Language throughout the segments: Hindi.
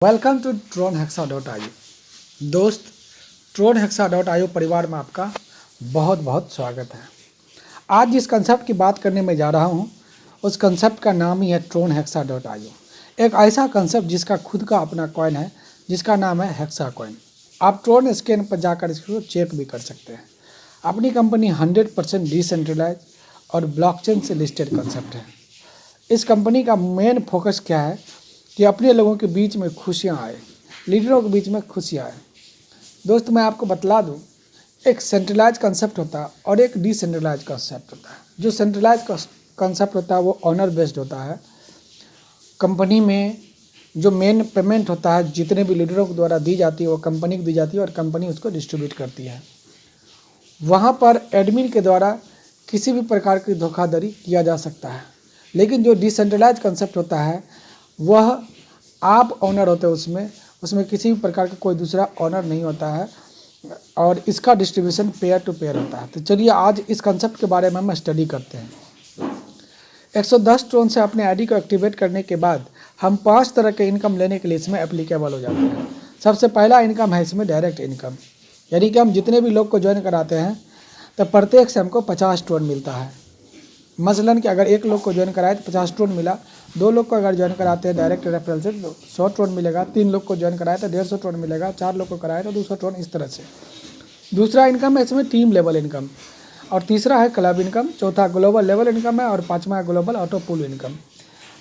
Welcome to TronHexa.io। दोस्त, TronHexa.io परिवार में आपका बहुत बहुत स्वागत है। आज जिस कंसेप्ट की बात करने में जा रहा हूँ उस कंसेप्ट का नाम ही है TronHexa.io। एक ऐसा कंसेप्ट जिसका खुद का अपना कॉइन है जिसका नाम है हेक्सा कॉइन। आप ट्रोन स्कैन पर जाकर इसको चेक भी कर सकते हैं। अपनी कंपनी 100% डिसेंट्रलाइज और ब्लॉकचेन से लिस्टेड कंसेप्ट है। इस कंपनी का मेन फोकस क्या है कि अपने लोगों के बीच में खुशियाँ आए, लीडरों के बीच में खुशियाँ आए। दोस्त, मैं आपको बतला दूं, एक सेंट्रलाइज कंसेप्ट होता है और एक डिसेंट्रलाइज कंसेप्ट होता है। जो सेंट्रलाइज कंसेप्ट होता है वो ऑनर बेस्ड होता है। कंपनी में जो मेन पेमेंट होता है जितने भी लीडरों के द्वारा दी जाती है वो कंपनी को दी जाती है और कंपनी उसको डिस्ट्रीब्यूट करती है। वहाँ पर एडमिन के द्वारा किसी भी प्रकार की धोखाधड़ी किया जा सकता है। लेकिन जो डिसेंट्रलाइज कंसेप्ट होता है वह आप ऑनर होते हैं, उसमें किसी भी प्रकार का कोई दूसरा ऑनर नहीं होता है और इसका डिस्ट्रीब्यूशन पेयर टू पेयर होता है। तो चलिए आज इस कंसेप्ट के बारे में हम स्टडी करते हैं। 110 ट्रोन से अपने आईडी को एक्टिवेट करने के बाद हम 5 तरह के इनकम लेने के लिए इसमें एप्लीकेबल हो जाते हैं। सबसे पहला इनकम है इसमें डायरेक्ट इनकम, यानी कि हम जितने भी लोग को ज्वाइन कराते हैं तो प्रत्येक से हमको 50 ट्रोन मिलता है। मसलन कि अगर एक लोग को ज्वाइन कराए तो 50 ट्रोन मिला, 2 लोग को अगर ज्वाइन कराते हैं डायरेक्ट रेफरल से तो 100 ट्रोन मिलेगा, 3 लोग को ज्वाइन कराए तो 150 ट्रोन मिलेगा, 4 लोग को कराए तो 200 ट्रोन, इस तरह से। दूसरा इनकम है इसमें टीम लेवल इनकम, और तीसरा है क्लब इनकम, चौथा ग्लोबल लेवल इनकम है और पाँचवा है ग्लोबल ऑटो पूल इनकम।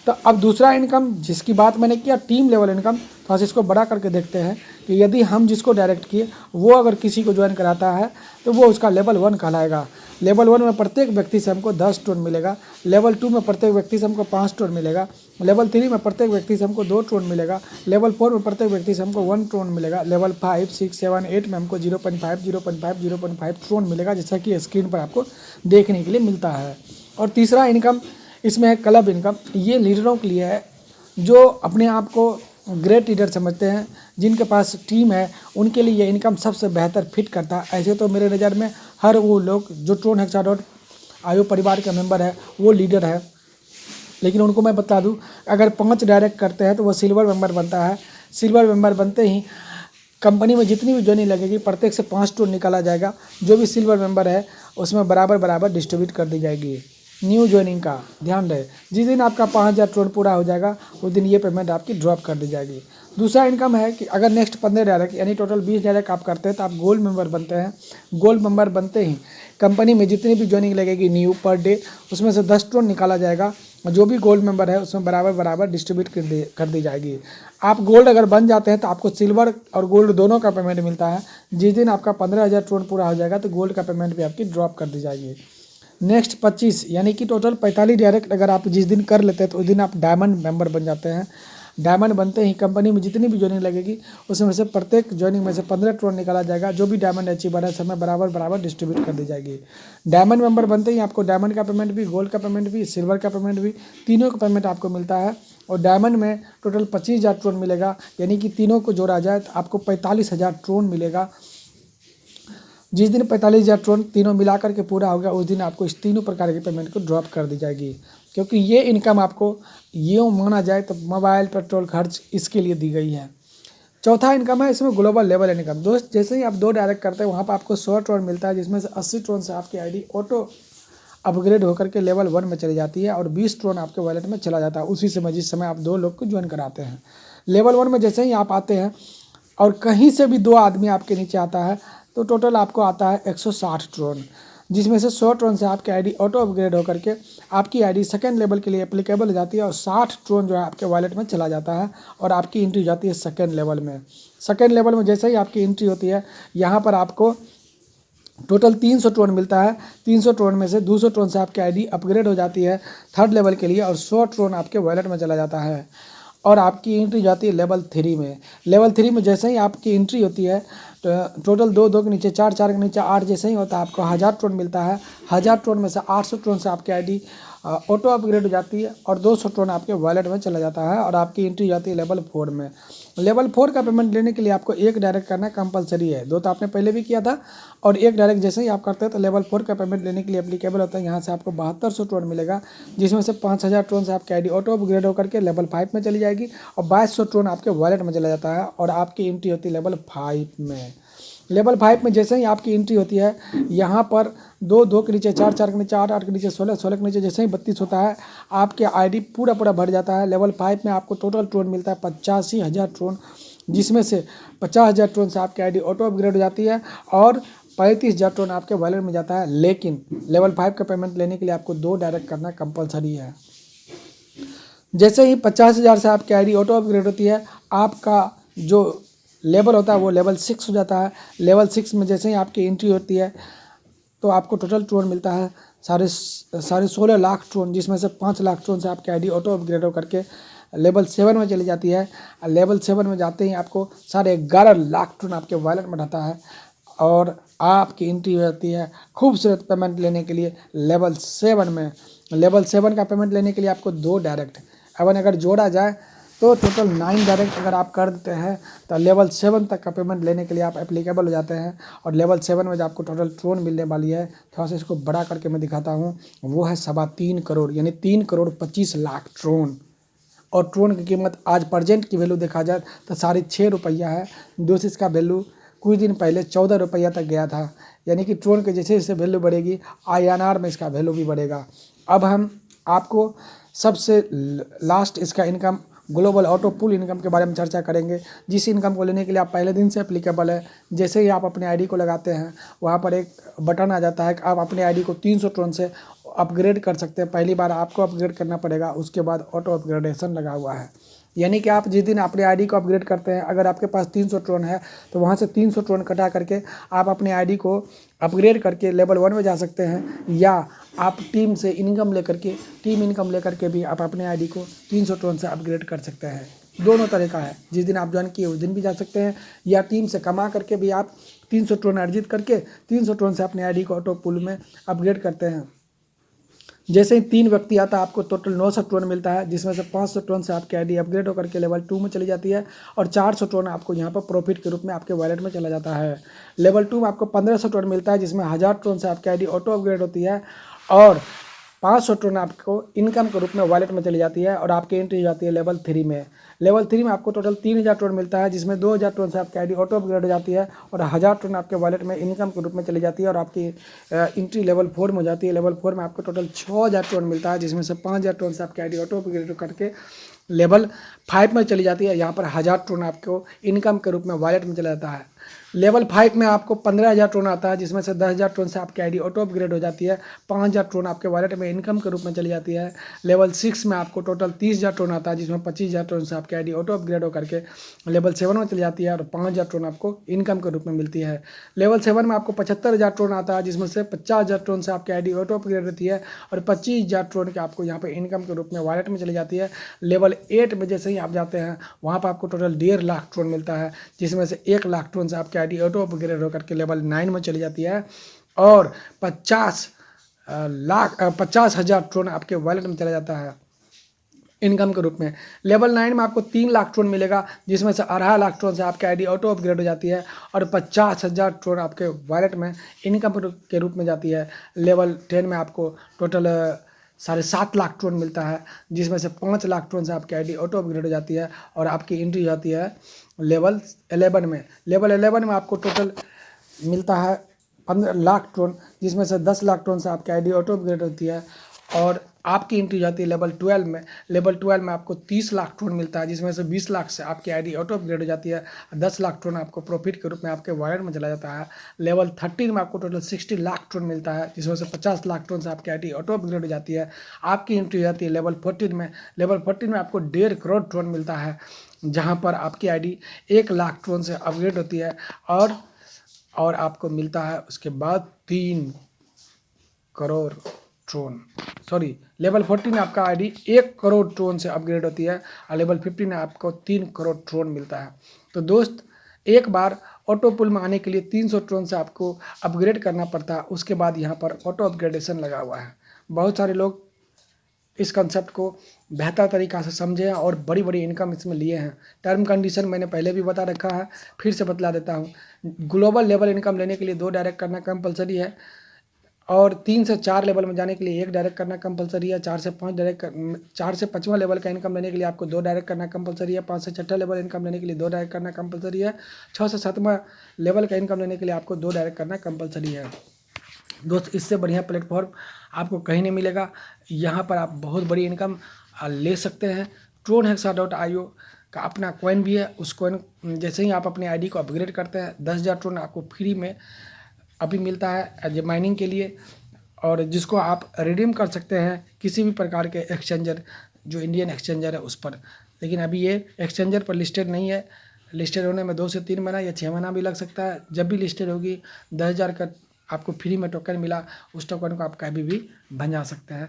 तो अब दूसरा इनकम जिसकी बात मैंने किया टीम लेवल इनकम, तो आज इसको बड़ा करके देखते हैं कि यदि हम जिसको डायरेक्ट किए वो अगर किसी को ज्वाइन कराता है तो वो उसका लेवल 1 कहलाएगा। लेवल 1 में प्रत्येक व्यक्ति से हमको 10 ट्रोन मिलेगा, लेवल 2 में प्रत्येक व्यक्ति से हमको 5 ट्रोन मिलेगा, लेवल 3 में प्रत्येक व्यक्ति से हमको 2 ट्रोन मिलेगा, लेवल 4 में प्रत्येक व्यक्ति से हमको 1 ट्रोन मिलेगा, लेवल 5, 6, 7, 8 में हमको 0.5, 0.5, 0.5 ट्रोन मिलेगा, जैसा कि स्क्रीन पर आपको देखने के लिए मिलता है। और तीसरा इनकम इसमें है क्लब इनकम। ये लीडरों के लिए है जो अपने आप को ग्रेट लीडर समझते हैं, जिनके पास टीम है, उनके लिए ये इनकम सबसे बेहतर फिट करता है। ऐसे तो मेरे नज़र में हर वो लोग जो TronHexa.io परिवार के मेंबर है वो लीडर है, लेकिन उनको मैं बता दूं अगर 5 डायरेक्ट करते हैं तो वो सिल्वर मेंबर बनता है। सिल्वर मेंबर बनते ही कंपनी में जितनी भी ज्वाइनिंग लगेगी प्रत्येक से 5 ट्रोन निकाला जाएगा। जो भी सिल्वर मेंबर है उसमें बराबर बराबर डिस्ट्रीब्यूट कर दी जाएगी। न्यू ज्वाइनिंग का ध्यान रहे, जिस दिन आपका 5000 ट्रोन पूरा हो जाएगा उस दिन ये पेमेंट आपकी ड्रॉप कर दी जाएगी। दूसरा इनकम है कि अगर नेक्स्ट 15 डायरेक्ट यानी टोटल 20 डायरेक्ट आप करते हैं तो आप गोल्ड मेंबर बनते हैं। गोल्ड मेंबर बनते ही कंपनी में जितनी भी ज्वाइनिंग लगेगी न्यू पर डे उसमें से 10 ट्रोन निकाला जाएगा। जो भी गोल्ड मेंबर है उसमें बराबर बराबर डिस्ट्रीब्यूट कर दी जाएगी। आप गोल्ड अगर बन जाते हैं तो आपको सिल्वर और गोल्ड दोनों का पेमेंट मिलता है। जिस दिन आपका 15,000 ट्रोन पूरा हो जाएगा तो गोल्ड का पेमेंट भी आपकी ड्रॉप कर दी जाएगी। नेक्स्ट 25 यानी कि टोटल 45 डायरेक्ट अगर आप जिस दिन कर लेते हैं तो उस दिन आप डायमंड मेंबर बन जाते हैं। डायमंड बनते ही कंपनी में जितनी भी ज्वाइनिंग लगेगी उसमें से प्रत्येक ज्वाइनिंग में से 15 ट्रोन निकाला जाएगा। जो भी डायमंड अचीवर है सब में बराबर बराबर डिस्ट्रीब्यूट कर दी जाएगी। डायमंड मेंबर बनते ही आपको डायमंड का पेमेंट भी, गोल्ड का पेमेंट भी, सिल्वर का पेमेंट भी, तीनों का पेमेंट आपको मिलता है। और डायमंड में टोटल 25,000 ट्रोन मिलेगा, यानी कि तीनों को जोड़ा जाए तो आपको 45,000 ट्रोन मिलेगा। जिस दिन 45,000 ट्रोन तीनों मिलाकर के पूरा हो गया उस दिन आपको इस तीनों प्रकार की पेमेंट को ड्रॉप कर दी जाएगी, क्योंकि ये इनकम आपको यूँ माना जाए तो मोबाइल पेट्रोल खर्च इसके लिए दी गई है। चौथा इनकम है इसमें ग्लोबल लेवल इनकम। दोस्त, जैसे ही आप 2 डायरेक्ट करते हैं वहाँ पर आपको 100 ट्रोन मिलता है, जिसमें से 80 ट्रोन से आपकी आईडी ऑटो अपग्रेड होकर के लेवल 1 में चली जाती है और 20 ट्रोन आपके वॉलेट में चला जाता है उसी समय जिस समय आप 2 लोग को ज्वाइन कराते हैं। लेवल 1 में जैसे ही आप आते हैं और कहीं से भी 2 आदमी आपके नीचे आता है तो टोटल आपको आता है 160 ट्रोन, जिसमें से 100 ट्रोन से आपकी आईडी ऑटो अपग्रेड होकर के आपकी आईडी सेकंड लेवल के लिए एप्लीकेबल हो जाती है और 60 ट्रोन जो है आपके वॉलेट में चला जाता है और आपकी एंट्री हो जाती है सेकंड लेवल में। सेकंड लेवल में जैसे ही आपकी एंट्री होती है यहाँ पर आपको टोटल 300 ट्रोन मिलता है। 300 ट्रोन में से 200 ट्रोन से आपकी आईडी अपग्रेड हो जाती है थर्ड लेवल के लिए और 100 ट्रोन आपके वॉलेट में चला जाता है और आपकी एंट्री जाती है लेवल 3 में। लेवल 3 में जैसे ही आपकी एंट्री होती है तो टोटल 2 के नीचे 4, 4 के नीचे 8 जैसे ही होता है आपको 1000 ट्रोन मिलता है। 1000 ट्रोन में से 800 ट्रोन से आपकी आईडी ऑटो अपग्रेड हो जाती है और 200 ट्रोन आपके वॉलेट में चला जाता है और आपकी एंट्री जाती है लेवल 4 में। लेवल 4 का पेमेंट लेने के लिए आपको एक डायरेक्ट करना कंपलसरी है। 2 तो आपने पहले भी किया था और एक डायरेक्ट जैसे ही आप करते हैं तो लेवल 4 का पेमेंट लेने के लिए एप्लीकेबल होता है। यहाँ से आपको 7200 टोन मिलेगा, जिसमें से 5000 टोन से आपकी आईडी ऑटो अपग्रेड होकर के लेवल 5 में चली जाएगी और 2200 टोन आपके वॉलेट में चला जाता है और आपकी एंट्री होती है लेवल 5 में। लेवल 5 में जैसे ही आपकी एंट्री होती है, यहाँ पर 2 के नीचे 4 के नीचे 8 के नीचे 16 के नीचे जैसे ही 32 होता है, आपके आईडी पूरा भर जाता है। लेवल 5 में आपको टोटल ट्रोन मिलता है 85,000 ट्रोन, जिसमें से 50,000 ट्रोन से आपकी आईडी ऑटो अपग्रेड हो जाती है और 35,000 ट्रोन आपके वॉलेट में जाता है। लेकिन लेवल 5 का पेमेंट लेने के लिए आपको 2 डायरेक्ट करना कंपलसरी है। जैसे ही 50,000 से आपकी आईडी ऑटो अपग्रेड होती है, आपका जो लेवल होता है वो लेवल 6 हो जाता है। लेवल 6 में जैसे ही आपकी एंट्री होती है तो आपको टोटल ट्रोन मिलता है साढ़े 16 लाख ट्रोन, जिसमें से 5 लाख ट्रोन से आपकी आईडी ऑटो अपग्रेड हो करके लेवल 7 में चली जाती है। लेवल 7 में जाते ही आपको 11.5 लाख ट्रोन आपके वॉलेट में रहता है और आपकी एंट्री हो जाती है खूबसूरत पेमेंट लेने के लिए लेवल 7 में। लेवल 7 का पेमेंट लेने के लिए आपको 2 डायरेक्ट, अगर जोड़ा जाए तो टोटल 9 डायरेक्ट अगर आप कर देते हैं तो लेवल 7 तक का पेमेंट लेने के लिए आप एप्लीकेबल हो जाते हैं। और लेवल 7 में जो आपको टोटल ट्रोन मिलने वाली है, थोड़ा सा इसको बड़ा करके मैं दिखाता हूँ, वो है 3.25 करोड़, यानी 3,25,00,000 ट्रोन। और ट्रोन की कीमत आज प्रेजेंट की वैल्यू देखा जाए तो 6.5 रुपया है। दोस्तों इसका वैल्यू कुछ दिन पहले 14 रुपया तक गया था, यानी कि ट्रोन के जैसे जैसे वैल्यू बढ़ेगी INR में इसका वैल्यू भी बढ़ेगा। अब हम आपको सबसे लास्ट इसका इनकम ग्लोबल ऑटो पुल इनकम के बारे में चर्चा करेंगे, जिस इनकम को लेने के लिए आप पहले दिन से एप्लीकेबल है। जैसे ही आप अपने आईडी को लगाते हैं, वहाँ पर एक बटन आ जाता है कि आप अपने आईडी को 300 टोन से अपग्रेड कर सकते हैं। पहली बार आपको अपग्रेड करना पड़ेगा, उसके बाद ऑटो अपग्रेडेशन लगा हुआ है। यानी कि आप जिस दिन अपने आईडी को अपग्रेड करते हैं, अगर आपके पास 300 ट्रोन है तो वहाँ से 300 ट्रोन कटा करके आप अपने आईडी को अपग्रेड करके लेवल 1 में जा सकते हैं, या आप टीम इनकम लेकर के भी आप अपने आईडी को 300 ट्रोन से अपग्रेड कर सकते हैं। दोनों तरीका है, जिस दिन आप ज्वाइन किए उस दिन भी जा सकते हैं, या टीम से कमा करके भी आप 300 ट्रोन अर्जित करके 300 ट्रोन से अपने आईडी को ऑटो पुल में अपग्रेड करते हैं। जैसे ही 3 व्यक्ति आता है, आपको टोटल 900 टोन मिलता है, जिसमें से 500 टोन से आपकी आईडी अपग्रेड होकर के लेवल 2 में चली जाती है और 400 टोन आपको यहाँ पर प्रॉफिट के रूप में आपके वॉलेट में चला जाता है। लेवल 2 में आपको 1500 टोन मिलता है, जिसमें 1000 टोन से आपकी आईडी ऑटो अपग्रेड होती है और 500 टोन आपको इनकम के रूप में वॉलेट में चली जाती है और आपकी एंट्री हो जाती है लेवल 3 में। लेवल 3 में आपको टोटल 3000 टोन मिलता है, जिसमें 2000 टोन से आपकी आईडी ऑटो अपग्रेड हो जाती है और 1000 टोन आपके वॉलेट में इनकम के रूप में चली जाती है और आपकी एंट्री लेवल 4 में हो जाती है। लेवल 4 में आपको टोटल 6000 टोन मिलता है, जिसमें से 5000 टोन से आपकी आईडी ऑटो अपग्रेड करके लेवल 5 में चली जाती है। यहाँ पर 1000 टोन आपको इनकम के रूप में वॉलेट में चला जाता है। लेवल 5 में आपको 15,000 टोन आता है, जिसमें से 10,000 टोन से आपकी आईडी ऑटो अपग्रेड हो जाती है, 5,000 टोन आपके वॉलेट में इनकम के रूप में चली जाती है। लेवल 6 में आपको टोटल 30,000 टोन आता है, जिसमें 25,000 टोन से आपकी आईडी ऑटो अपग्रेड हो करके लेवल 7 में चली जाती है और 5,000 टोन आपको इनकम के रूप में मिलती है। लेवल 7 में आपको 75,000 टोन आता है, जिसमें से 50,000 टोन से आपकी आईडी ऑटो अपग्रेड होती है और 25,000 टोन के आपको यहाँ पर इनकम के रूप में वॉलेट में चली जाती है। लेवल 8 में जैसे ही आप जाते हैं, वहाँ पर आपको टोटल 1.5 लाख टोन मिलता है, जिसमें से 1 लाख टोन से आपकी आईडी ऑटो अपग्रेड होकर के लेवल 9 में चली जाती है और 50,000 टोन आपके वॉलेट में चला जाता है इनकम के रूप में। लेवल 9 में आपको 3 लाख टोन मिलेगा, जिसमें से 2.5 लाख टोन से आपकी आईडी ऑटो अपग्रेड हो जाती है और 50,000 टोन आपके वॉलेट में इनकम के रूप में जाती है। लेवल 10 में आपको टोटल 7.5 लाख टोन मिलता है, जिसमें से 5 लाख टोन से आपकी आईडी ऑटो अपग्रेड हो जाती है और आपकी एंट्री हो जाती है लेवल 11 में। लेवल 11 में आपको टोटल मिलता है 15 लाख टोन, जिसमें से 10 लाख टोन से आपकी आईडी ऑटो अपग्रेड होती है और आपकी एंट्री जाती है लेवल 12 में। लेवल 12 में आपको 30 लाख टोन मिलता है, जिसमें से 20 लाख से आपकी आईडी ऑटो अपग्रेड हो जाती है, 10 लाख टोन आपको प्रॉफिट के रूप में आपके वॉलेट में चला जाता है। लेवल 13 में आपको टोटल 60 लाख टोन मिलता है, जिसमें से 50 लाख टोन से आपकी आईडी ऑटो अपग्रेड हो जाती है। आपकी एंट्री हो जाती है लेवल 14 में। लेवल 14 में आपको 1.5 करोड़ टोन मिलता है, जहाँ पर आपकी आईडी 1 लाख टोन से अपग्रेड होती है और आपको मिलता है उसके बाद 3 करोड़ ट्रोन। लेवल 14 में आपका आईडी 1 करोड़ ट्रोन से अपग्रेड होती है और लेवल 15 में आपको 3 करोड़ ट्रोन मिलता है। तो दोस्त, एक बार ऑटो पुल में आने के लिए 300 ट्रोन से आपको अपग्रेड करना पड़ता है, उसके बाद यहाँ पर ऑटो अपग्रेडेशन लगा हुआ है। बहुत सारे लोग इस कंसेप्ट को बेहतर तरीक़ा से समझे और बड़ी बड़ी इनकम इसमें लिए हैं। टर्म कंडीशन मैंने पहले भी बता रखा है, फिर से बतला देता हूँ। ग्लोबल लेवल इनकम लेने के लिए 2 डायरेक्ट करना कंपलसरी है और 3 से 4 लेवल में जाने के लिए 1 डायरेक्ट करना कंपलसरी है। 4 से 5वां लेवल का इनकम लेने के लिए आपको 2 डायरेक्ट करना कंपलसरी है। 5 से 6ठा लेवल इनकम लेने के लिए 2 डायरेक्ट करना कंपलसरी है। 6 से 7वां लेवल का इनकम लेने के लिए आपको 2 डायरेक्ट करना कंपलसरी है। दोस्त, इससे बढ़िया प्लेटफॉर्म आपको कहीं नहीं मिलेगा। यहाँ पर आप बहुत बड़ी इनकम ले सकते हैं। TronHexa.io का अपना कॉइन भी है। उस कॉइन जैसे ही आप अपने आईडी को अपग्रेड करते हैं 10,000 ट्रोन आपको फ्री में अभी मिलता है एज ए माइनिंग के लिए, और जिसको आप रिडीम कर सकते हैं किसी भी प्रकार के एक्सचेंजर, जो इंडियन एक्सचेंजर है उस पर। लेकिन अभी ये एक्सचेंजर पर लिस्टेड नहीं है। लिस्टेड होने में 2 से 3 महीना या 6 महीना भी लग सकता है। जब भी लिस्टेड होगी 10,000 का आपको फ्री में टोकन मिला, उस टोकन को आप कभी भी भंजा सकते हैं।